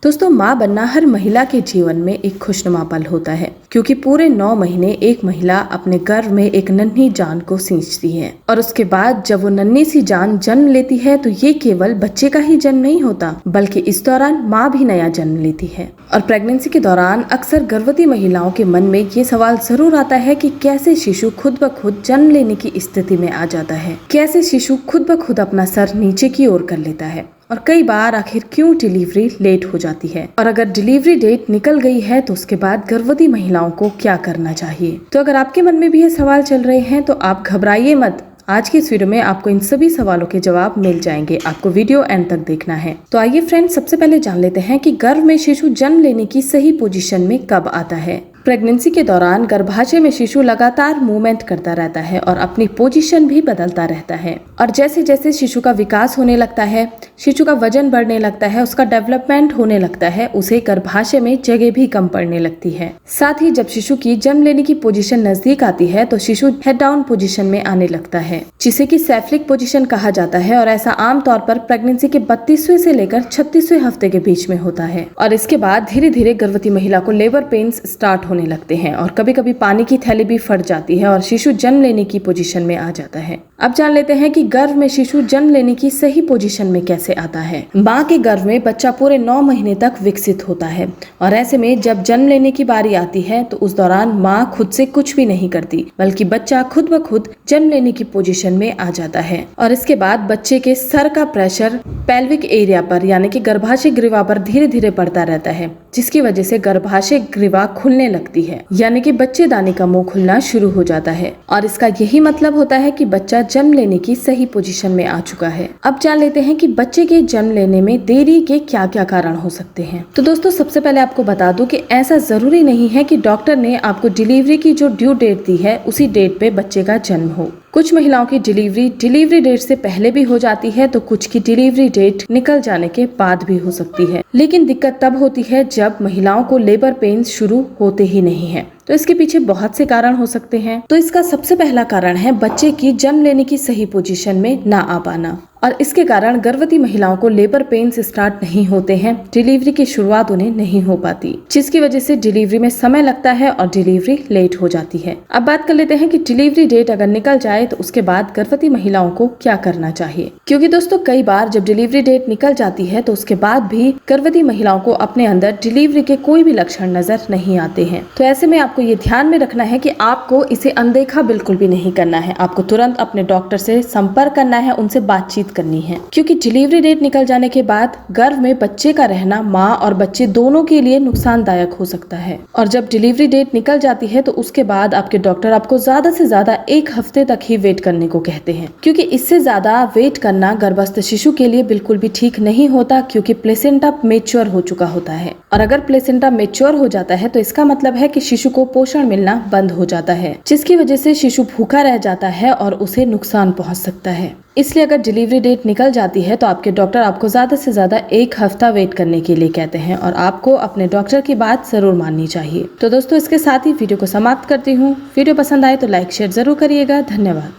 दोस्तों, माँ बनना हर महिला के जीवन में एक खुशनुमा पल होता है, क्योंकि पूरे 9 महीने एक महिला अपने गर्भ में एक नन्ही जान को सींचती है और उसके बाद जब वो नन्ही सी जान जन्म लेती है तो ये केवल बच्चे का ही जन्म नहीं होता, बल्कि इस दौरान माँ भी नया जन्म लेती है। और प्रेगनेंसी के दौरान अक्सर गर्भवती महिलाओं के मन में ये सवाल जरूर आता है कि कैसे शिशु खुद ब खुद जन्म लेने की स्थिति में आ जाता है, कैसे शिशु खुद ब खुद अपना सर नीचे की ओर कर लेता है, और कई बार आखिर क्यों डिलीवरी लेट हो जाती है, और अगर डिलीवरी डेट निकल गई है तो उसके बाद गर्भवती महिलाओं को क्या करना चाहिए। तो अगर आपके मन में भी ये सवाल चल रहे हैं तो आप घबराइए मत। आज की इस वीडियो में आपको इन सभी सवालों के जवाब मिल जाएंगे। आपको वीडियो एंड तक देखना है। तो आइए फ्रेंड्स, सबसे पहले जान लेते हैं कि गर्भ में शिशु जन्म लेने की सही पोजीशन में कब आता है। प्रेगनेंसी के दौरान गर्भाशय में शिशु लगातार मूवमेंट करता रहता है और अपनी पोजीशन भी बदलता रहता है, और जैसे जैसे शिशु का विकास होने लगता है, शिशु का वजन बढ़ने लगता है, उसका डेवलपमेंट होने लगता है, उसे गर्भाशय में जगह भी कम पड़ने लगती है। साथ ही जब शिशु की जन्म लेने की पोजीशन नजदीक आती है तो शिशु हेड डाउन पोजीशन में आने लगता है, जिसे कि सेफ्लिक पोजीशन कहा जाता है, और ऐसा आमतौर पर प्रेगनेंसी के 32वें से लेकर 36वें हफ्ते के बीच में होता है। और इसके बाद धीरे धीरे गर्भवती महिला को लेबर पेन्स स्टार्ट होने लगते हैं और कभी कभी पानी की थैली भी फट जाती है और शिशु जन्म लेने की पोजीशन में आ जाता है। अब जान लेते हैं कि गर्भ में शिशु जन्म लेने की सही पोजीशन में कैसे आता है। माँ के गर्भ में बच्चा पूरे 9 महीने तक विकसित होता है, और ऐसे में जब जन्म लेने की बारी आती है तो उस दौरान माँ खुद से कुछ भी नहीं करती, बल्कि बच्चा खुद ब खुद जन्म लेने की पोजीशन में आ जाता है। और इसके बाद बच्चे के सर का प्रेशर पेल्विक एरिया पर यानी कि गर्भाशय ग्रीवा पर धीरे धीरे बढ़ता रहता है, जिसकी वजह से गर्भाशय ग्रीवा खुलने लगती है, यानी कि बच्चेदानी का मुंह खुलना शुरू हो जाता है। और इसका यही मतलब होता है कि बच्चा जन्म लेने की सही पोजीशन में आ चुका है। अब जान लेते हैं कि बच्चे के जन्म लेने में देरी के क्या क्या कारण हो सकते हैं। तो दोस्तों, सबसे पहले आपको बता दूं कि ऐसा जरूरी नहीं है कि डॉक्टर ने आपको डिलीवरी की जो ड्यू डेट दी है उसी डेट पे बच्चे का जन्म हो। कुछ महिलाओं की डिलीवरी डेट से पहले भी हो जाती है, तो कुछ की डिलीवरी डेट निकल जाने के बाद भी हो सकती है। लेकिन दिक्कत तब होती है जब महिलाओं को लेबर पेन्स शुरू होते ही नहीं है। तो इसके पीछे बहुत से कारण हो सकते हैं। तो इसका सबसे पहला कारण है बच्चे की जन्म लेने की सही पोजीशन में ना आ पाना, और इसके कारण गर्भवती महिलाओं को लेबर पेन्स स्टार्ट नहीं होते हैं, डिलीवरी की शुरुआत उन्हें नहीं हो पाती, जिसकी वजह से डिलीवरी में समय लगता है और डिलीवरी लेट हो जाती है। अब बात कर लेते हैं कि डिलीवरी डेट अगर निकल जाए तो उसके बाद गर्भवती महिलाओं को क्या करना चाहिए। क्योंकि दोस्तों, कई बार जब डिलीवरी डेट निकल जाती है तो उसके बाद भी गर्भवती महिलाओं को अपने अंदर डिलीवरी के कोई भी लक्षण नजर नहीं आते हैं। तो ऐसे में आपको ये ध्यान में रखना है कि आपको इसे अनदेखा बिल्कुल भी नहीं करना है। आपको तुरंत अपने डॉक्टर से संपर्क करना है, उनसे बातचीत करनी है, क्योंकि डिलीवरी डेट निकल जाने के बाद गर्भ में बच्चे का रहना माँ और बच्चे दोनों के लिए नुकसानदायक हो सकता है। और जब डिलीवरी डेट निकल जाती है तो उसके बाद आपके डॉक्टर आपको ज्यादा से ज्यादा 1 हफ्ते तक ही वेट करने को कहते हैं, क्योंकि इससे ज्यादा वेट करना गर्भस्थ शिशु के लिए बिल्कुल भी ठीक नहीं होता, क्योंकि प्लेसेंटा मैच्योर हो चुका होता है। और अगर प्लेसेंटा मैच्योर हो जाता है तो इसका मतलब है कि शिशु को पोषण मिलना बंद हो जाता है, जिसकी वजह से शिशु भूखा रह जाता है और उसे नुकसान पहुंच सकता है। इसलिए अगर डिलीवरी डेट निकल जाती है तो आपके डॉक्टर आपको ज्यादा से ज्यादा 1 हफ्ता वेट करने के लिए कहते हैं, और आपको अपने डॉक्टर की बात जरूर माननी चाहिए। तो दोस्तों, इसके साथ ही वीडियो को समाप्त करती हूँ। वीडियो पसंद आए तो लाइक शेयर जरूर करिएगा। धन्यवाद।